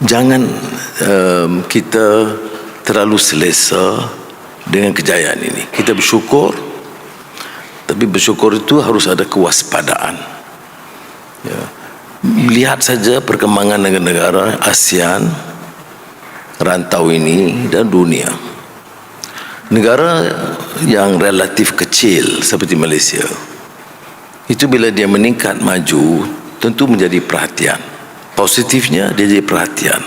jangan kita terlalu selesa dengan kejayaan ini. Kita bersyukur, tapi bersyukur itu harus ada kewaspadaan. Ya. Lihat saja perkembangan negara-negara ASEAN, rantau ini dan dunia. Negara yang relatif kecil seperti Malaysia, itu bila dia meningkat maju, tentu menjadi perhatian. Positifnya dia jadi perhatian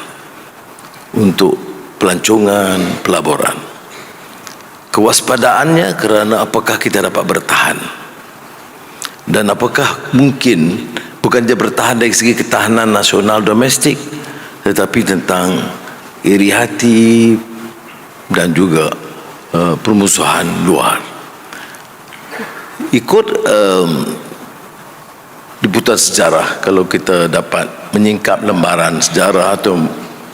untuk pelancongan, pelaburan. Kewaspadaannya kerana apakah kita dapat bertahan, dan apakah mungkin bukan dia bertahan dari segi ketahanan nasional domestik, tetapi tentang iri hati dan juga permusuhan luar. Ikut liputan sejarah, kalau kita dapat menyingkap lembaran sejarah atau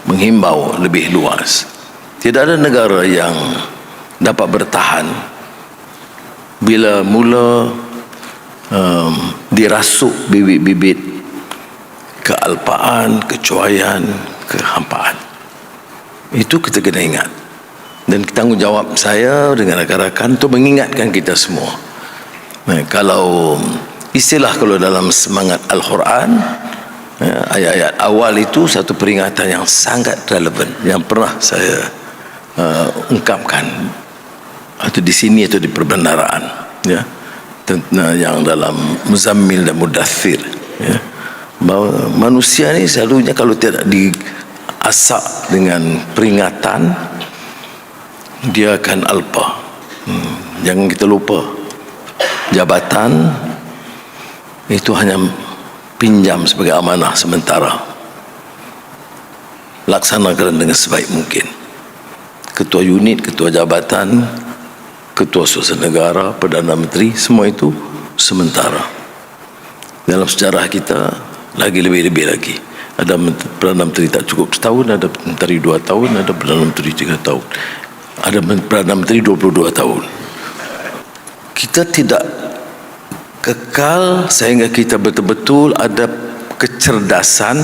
menghimbau lebih luas, tidak ada negara yang dapat bertahan bila mula dirasuk bibit-bibit kealpaan, kecuaian, kehampaan. Itu kita kena ingat, dan tanggungjawab saya dengan rakan-rakan untuk mengingatkan kita semua. Kalau istilah, kalau dalam semangat Al-Quran, ayat-ayat awal itu satu peringatan yang sangat relevan yang pernah saya ungkapkan, atau di sini atau di perbendaraan, ya, yang dalam Muzammil dan Mudaththir, ya, bahawa manusia ni selalunya kalau tidak diasak dengan peringatan, dia akan alpa. Jangan kita lupa, jabatan itu hanya pinjam sebagai amanah sementara. Laksanakan dengan sebaik mungkin. Ketua unit, ketua jabatan, ketua suasana negara, Perdana Menteri, semua itu sementara. Dalam sejarah kita lagi lebih-lebih lagi. Ada Perdana Menteri tak cukup setahun, ada Menteri 2 tahun, ada Perdana Menteri 3 tahun, ada Perdana Menteri 22 tahun. Kita tidak kekal sehingga kita betul-betul ada kecerdasan,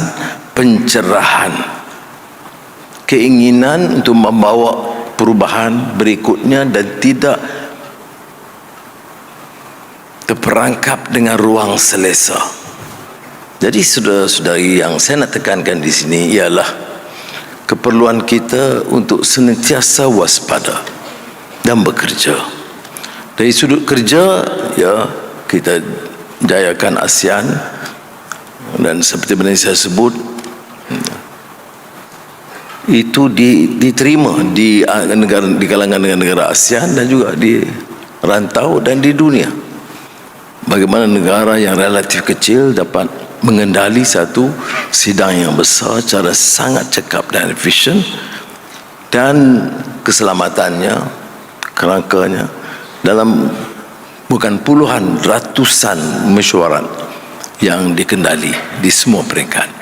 pencerahan, keinginan untuk membawa perubahan berikutnya dan tidak terperangkap dengan ruang selesa. Jadi saudara-saudari, yang saya nak tekankan di sini ialah keperluan kita untuk senantiasa waspada dan bekerja. Dari sudut kerja, ya, kita jayakan ASEAN, dan seperti yang saya sebut, itu diterima di kalangan negara ASEAN dan juga di rantau dan di dunia. Bagaimana negara yang relatif kecil dapat mengendali satu sidang yang besar secara sangat cekap dan efisien, dan keselamatannya, kerangkanya dalam bukan puluhan, ratusan mesyuarat yang dikendali di semua peringkat.